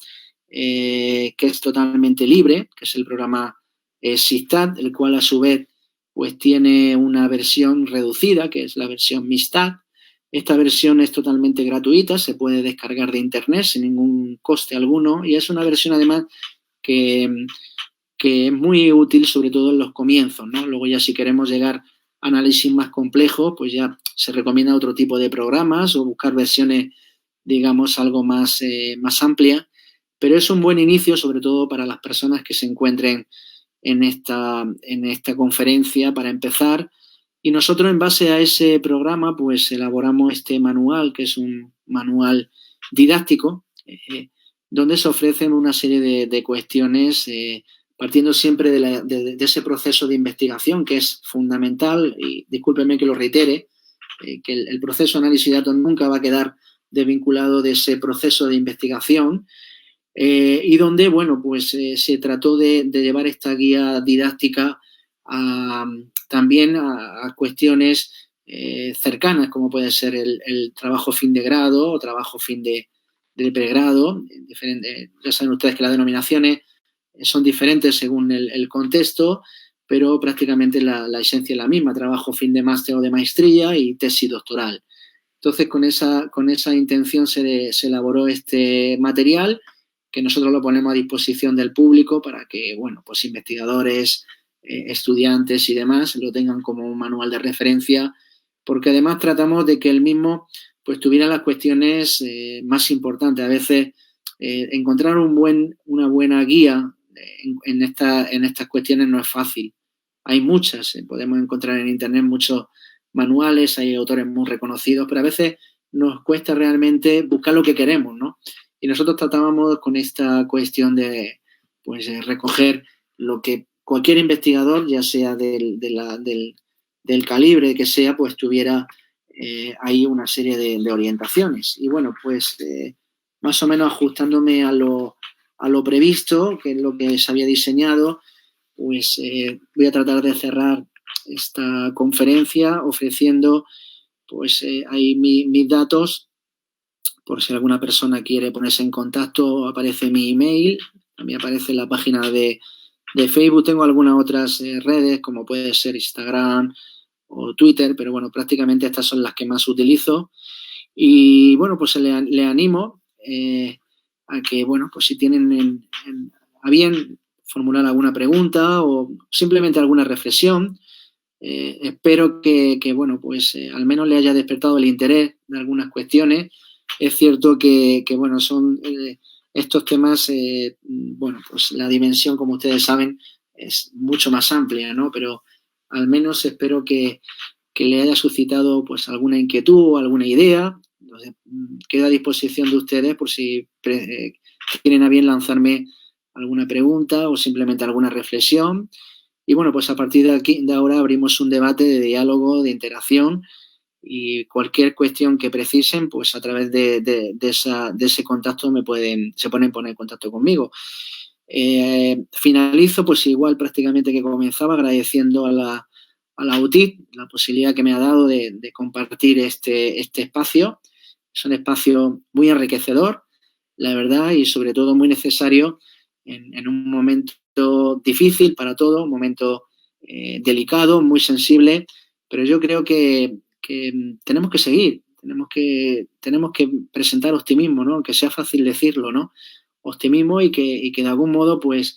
que es totalmente libre, que es el programa SIGTAD, el cual a su vez pues tiene una versión reducida, que es la versión MISTAD. Esta versión es totalmente gratuita, se puede descargar de internet sin ningún coste alguno, y es una versión además que es muy útil sobre todo en los comienzos, ¿no? Luego ya si queremos llegar a análisis más complejos, pues ya se recomienda otro tipo de programas o buscar versiones, digamos, algo más amplias, pero es un buen inicio sobre todo para las personas que se encuentren en esta conferencia para empezar. Y nosotros en base a ese programa pues elaboramos este manual, que es un manual didáctico, donde se ofrecen una serie de cuestiones partiendo siempre de ese proceso de investigación que es fundamental, y discúlpenme que lo reitere, que el proceso de análisis de datos nunca va a quedar desvinculado de ese proceso de investigación, y donde, bueno, pues se trató de llevar esta guía didáctica también a cuestiones cercanas, como puede ser el trabajo fin de grado o trabajo fin de pregrado. Ya saben ustedes que las denominaciones son diferentes según el contexto, pero prácticamente la esencia es la misma: trabajo fin de máster o de maestría y tesis doctoral. Entonces, con esa intención se elaboró este material, que nosotros lo ponemos a disposición del público para que, bueno, pues investigadores, estudiantes y demás lo tengan como un manual de referencia, porque además tratamos de que el mismo pues tuviera las cuestiones más importantes. A veces encontrar una buena guía en estas cuestiones no es fácil. Hay muchas, podemos encontrar en Internet muchos manuales, hay autores muy reconocidos, pero a veces nos cuesta realmente buscar lo que queremos, ¿no? Y nosotros tratábamos con esta cuestión de pues, recoger lo que cualquier investigador, ya sea del calibre que sea, pues tuviera ahí una serie de orientaciones. Y bueno, pues más o menos ajustándome a lo previsto, que es lo que se había diseñado, pues voy a tratar de cerrar esta conferencia ofreciendo pues ahí mis datos, por si alguna persona quiere ponerse en contacto, aparece mi email, también aparece la página de Facebook. Tengo algunas otras redes, como puede ser Instagram o Twitter, pero bueno, prácticamente estas son las que más utilizo. Y bueno, pues le animo a que, bueno, pues si tienen a bien formular alguna pregunta o simplemente alguna reflexión, espero que, bueno, pues al menos le haya despertado el interés de algunas cuestiones. Es cierto que bueno, son estos temas, bueno, pues la dimensión, como ustedes saben, es mucho más amplia, ¿no? Pero al menos espero que le haya suscitado pues alguna inquietud o alguna idea. Entonces, quedo a disposición de ustedes por si quieren a bien lanzarme alguna pregunta o simplemente alguna reflexión. Y bueno, pues a partir de ahora abrimos un debate de diálogo, de interacción, y cualquier cuestión que precisen, pues a través de ese contacto se pueden poner en contacto conmigo. Finalizo pues igual prácticamente que comenzaba, agradeciendo a la UTIC la posibilidad que me ha dado de compartir este espacio. Es un espacio muy enriquecedor, la verdad, y sobre todo muy necesario en un momento difícil para todos, un momento delicado, muy sensible, pero yo creo que tenemos que seguir, tenemos que presentar optimismo, ¿no? Aunque sea fácil decirlo, ¿no? Optimismo y que de algún modo, pues,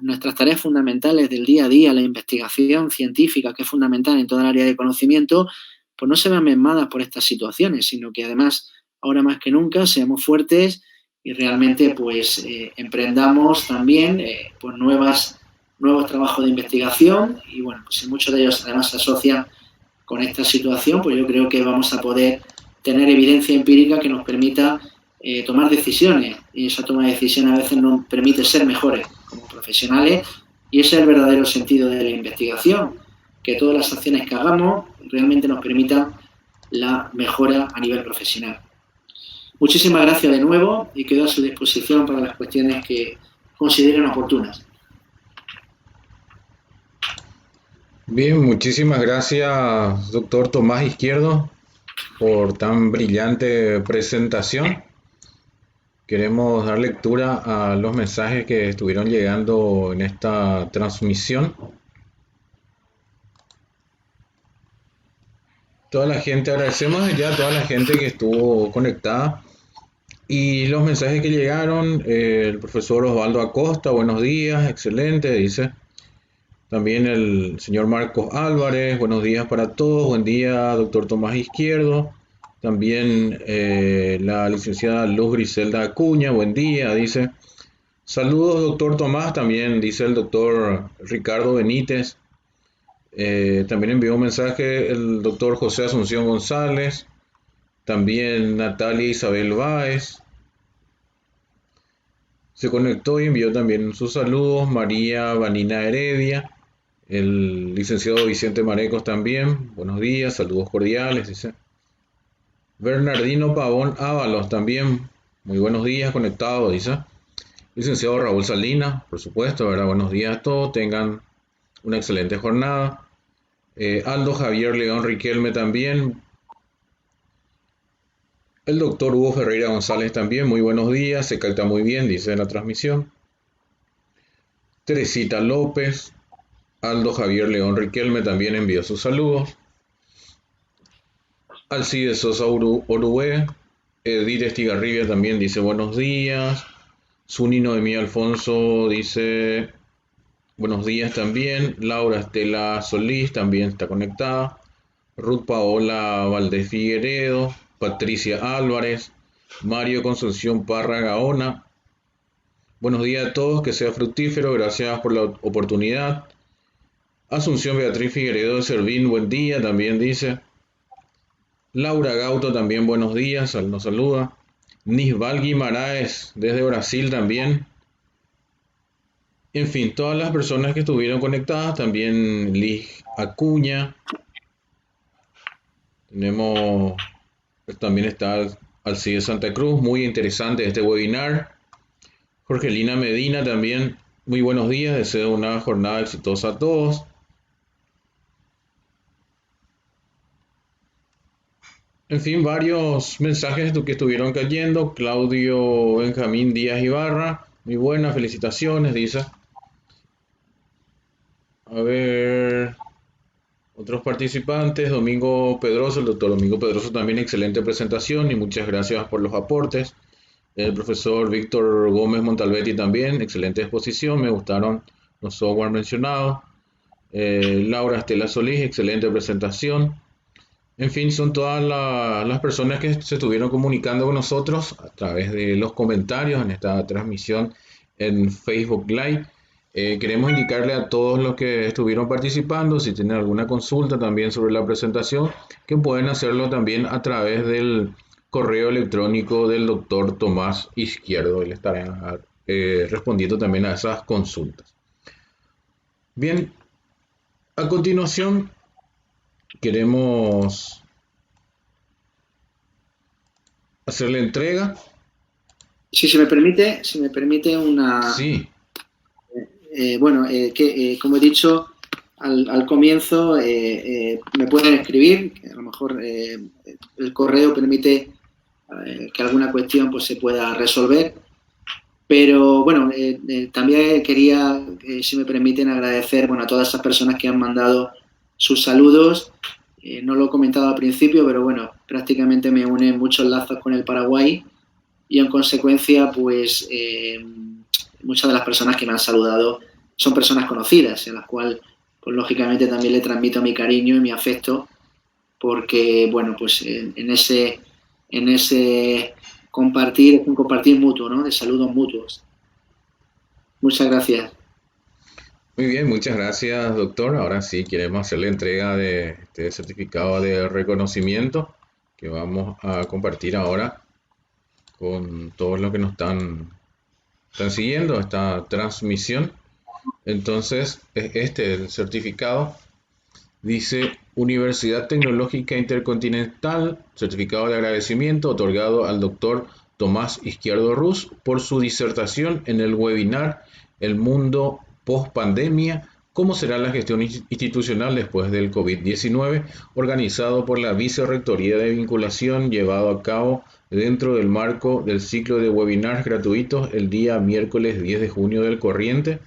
nuestras tareas fundamentales del día a día, la investigación científica, que es fundamental en toda el área de conocimiento, pues no se vean mermadas por estas situaciones, sino que además, ahora más que nunca, seamos fuertes y realmente pues emprendamos también pues nuevos trabajos de investigación. Y bueno, pues si muchos de ellos además se asocian con esta situación, pues yo creo que vamos a poder tener evidencia empírica que nos permita tomar decisiones, y esa toma de decisiones a veces nos permite ser mejores como profesionales, y ese es el verdadero sentido de la investigación, que todas las acciones que hagamos realmente nos permitan la mejora a nivel profesional. Muchísimas gracias de nuevo y quedo a su disposición para las cuestiones que consideren oportunas. Bien, muchísimas gracias, doctor Tomás Izquierdo, por tan brillante presentación. Queremos dar lectura a los mensajes que estuvieron llegando en esta transmisión. Toda la gente, agradecemos ya a toda la gente que estuvo conectada. Y los mensajes que llegaron, el profesor Osvaldo Acosta, buenos días, excelente, dice. También el señor Marcos Álvarez, buenos días para todos, buen día, doctor Tomás Izquierdo. También la licenciada Luz Griselda Acuña, buen día, dice. Saludos, doctor Tomás, también dice el doctor Ricardo Benítez. También envió un mensaje el doctor José Asunción González. También Natalia Isabel Báez se conectó y envió también sus saludos. María Vanina Heredia, el licenciado Vicente Marecos también, buenos días, saludos cordiales, dice. Bernardino Pavón Ábalos también, muy buenos días, conectado, dice. Licenciado Raúl Salinas, por supuesto, ¿verdad? Buenos días a todos, tengan una excelente jornada. Aldo Javier León Riquelme también. El doctor Hugo Ferreira González también, muy buenos días, se capta muy bien, dice en la transmisión. Teresita López, Aldo Javier León Riquelme también envió sus saludos. Alcides Sosa Orué, Edith Estigarribia también dice buenos días. Zuni Noemí Alfonso dice buenos días también. Laura Estela Solís también está conectada. Ruth Paola Valdés Figueredo, Patricia Álvarez, Mario Concepción Parra Gaona. Buenos días a todos, que sea fructífero, gracias por la oportunidad. Asunción Beatriz Figueredo de Servín, buen día, también dice. Laura Gauto también buenos días, nos saluda. Nisbal Guimaraes desde Brasil también. En fin, todas las personas que estuvieron conectadas, también Liz Acuña. Tenemos, también está Alcides Santa Cruz, muy interesante este webinar. Jorgelina Medina también, muy buenos días, deseo una jornada exitosa a todos. En fin, varios mensajes que estuvieron cayendo. Claudio Benjamín Díaz Ibarra, muy buenas, felicitaciones, dice. A ver, otros participantes. Domingo Pedroso, el doctor Domingo Pedroso también, excelente presentación y muchas gracias por los aportes. El profesor Víctor Gómez Montalbetti también, excelente exposición, me gustaron los software mencionados. Laura Estela Solís, excelente presentación. En fin, son todas las personas que se estuvieron comunicando con nosotros a través de los comentarios en esta transmisión en Facebook Live. Queremos indicarle a todos los que estuvieron participando, si tienen alguna consulta también sobre la presentación, que pueden hacerlo también a través del correo electrónico del doctor Tomás Izquierdo. Él estará respondiendo también a esas consultas. Bien, a continuación queremos hacer la entrega. Si se me permite una... Sí. Como he dicho al comienzo, me pueden escribir, a lo mejor el correo permite que alguna cuestión pues se pueda resolver. Pero bueno, también quería, si me permiten, agradecer a todas esas personas que han mandado sus saludos. No lo he comentado al principio, pero bueno, prácticamente me unen muchos lazos con el Paraguay y en consecuencia, pues muchas de las personas que me han saludado son personas conocidas, en las cuales, pues lógicamente también le transmito mi cariño y mi afecto, porque bueno, pues en ese compartir, es un compartir mutuo, ¿no? De saludos mutuos. Muchas gracias. Muy bien, muchas gracias, doctor. Ahora sí, queremos hacer la entrega de este certificado de reconocimiento que vamos a compartir ahora con todos los que nos están siguiendo esta transmisión. Entonces, el certificado dice Universidad Tecnológica Intercontinental, certificado de agradecimiento otorgado al doctor Tomás Izquierdo Ruz por su disertación en el webinar El mundo post-pandemia, cómo será la gestión institucional después del COVID-19, organizado por la Vicerrectoría de Vinculación, llevado a cabo dentro del marco del ciclo de webinars gratuitos el día miércoles 10 de junio del corriente.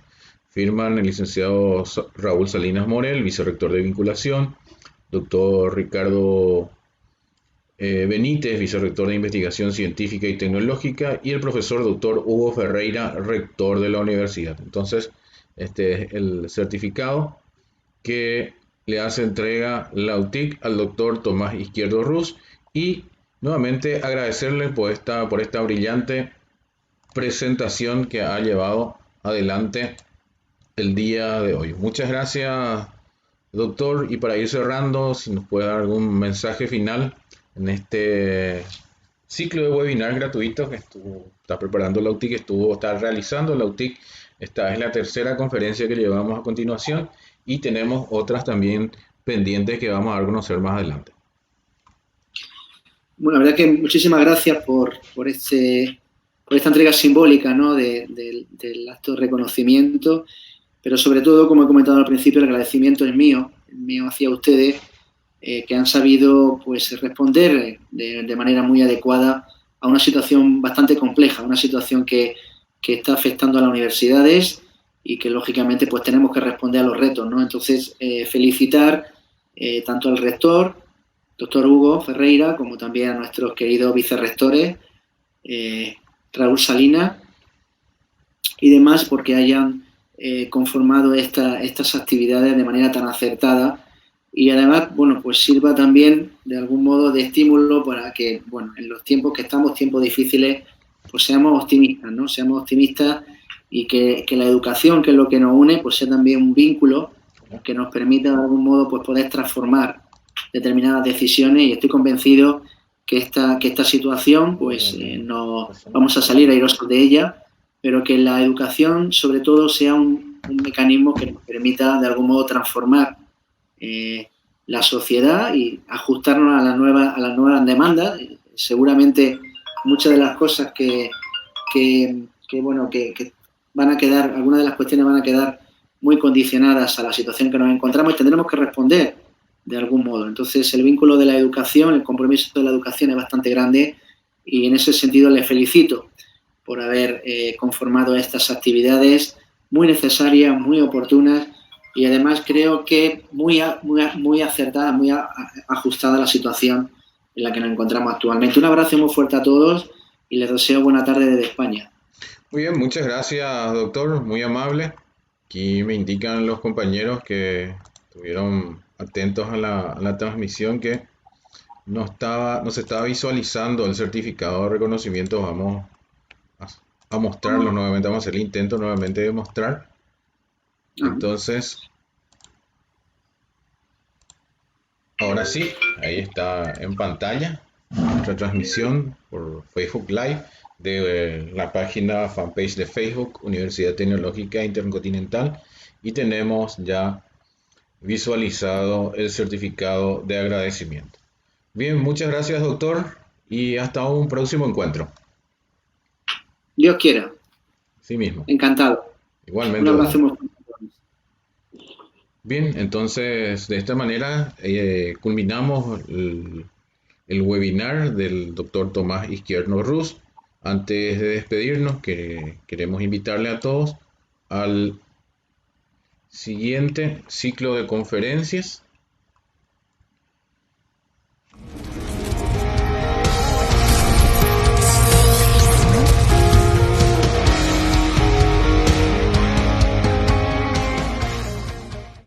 Firman el licenciado Raúl Salinas Morel, vicerrector de vinculación, doctor Ricardo Benítez, vicerrector de investigación científica y tecnológica, y el profesor doctor Hugo Ferreira, rector de la universidad. Entonces, este es el certificado que le hace entrega la UTIC al doctor Tomás Izquierdo Ruz, y nuevamente agradecerle por esta brillante presentación que ha llevado adelante el día de hoy. Muchas gracias, doctor, y para ir cerrando, si nos puede dar algún mensaje final en este ciclo de webinar gratuito que está preparando la UTIC, está realizando la UTIC. Esta es la tercera conferencia que llevamos a continuación y tenemos otras también pendientes que vamos a dar a conocer más adelante. Bueno, la verdad que muchísimas gracias por esta entrega simbólica, ¿no? del acto de reconocimiento, pero sobre todo, como he comentado al principio, el agradecimiento es mío hacia ustedes, que han sabido pues responder de manera muy adecuada a una situación bastante compleja, una situación que está afectando a las universidades y que lógicamente pues tenemos que responder a los retos, ¿no? Entonces, felicitar tanto al rector, doctor Hugo Ferreira, como también a nuestros queridos vicerrectores, Raúl Salinas y demás, porque hayan conformado estas actividades de manera tan acertada y además, bueno, pues sirva también de algún modo de estímulo para que, bueno, en los tiempos que estamos, tiempos difíciles, pues seamos optimistas, ¿no? Seamos optimistas y que la educación, que es lo que nos une, pues sea también un vínculo que nos permita de algún modo pues poder transformar determinadas decisiones y estoy convencido que esta situación pues no vamos a salir airosos de ella, pero que la educación sobre todo sea un mecanismo que nos permita de algún modo transformar la sociedad y ajustarnos a las nuevas demandas. Seguramente muchas de las cosas que van a quedar, algunas de las cuestiones van a quedar muy condicionadas a la situación que nos encontramos y tendremos que responder de algún modo. Entonces, el vínculo de la educación, el compromiso de la educación es bastante grande y en ese sentido le felicito por haber conformado estas actividades muy necesarias, muy oportunas y además creo que muy acertada, muy ajustada a la situación en la que nos encontramos actualmente. Un abrazo muy fuerte a todos y les deseo buena tarde desde España. Muy bien, muchas gracias, doctor, muy amable. Aquí me indican los compañeros que estuvieron atentos a la transmisión que no se estaba visualizando el certificado de reconocimiento. Vamos a mostrarlo nuevamente, vamos a hacer el intento nuevamente de mostrar. Entonces, ahora sí, ahí está en pantalla nuestra transmisión por Facebook Live de la página fanpage de Facebook Universidad Tecnológica Intercontinental y tenemos ya visualizado el certificado de agradecimiento. Bien, muchas gracias, doctor, y hasta un próximo encuentro. Dios quiera. Sí mismo. Encantado. Igualmente. Un abrazo. Bien, entonces de esta manera culminamos el webinar del doctor Tomás Izquierdo Ruz. Antes de despedirnos, queremos invitarle a todos al siguiente ciclo de conferencias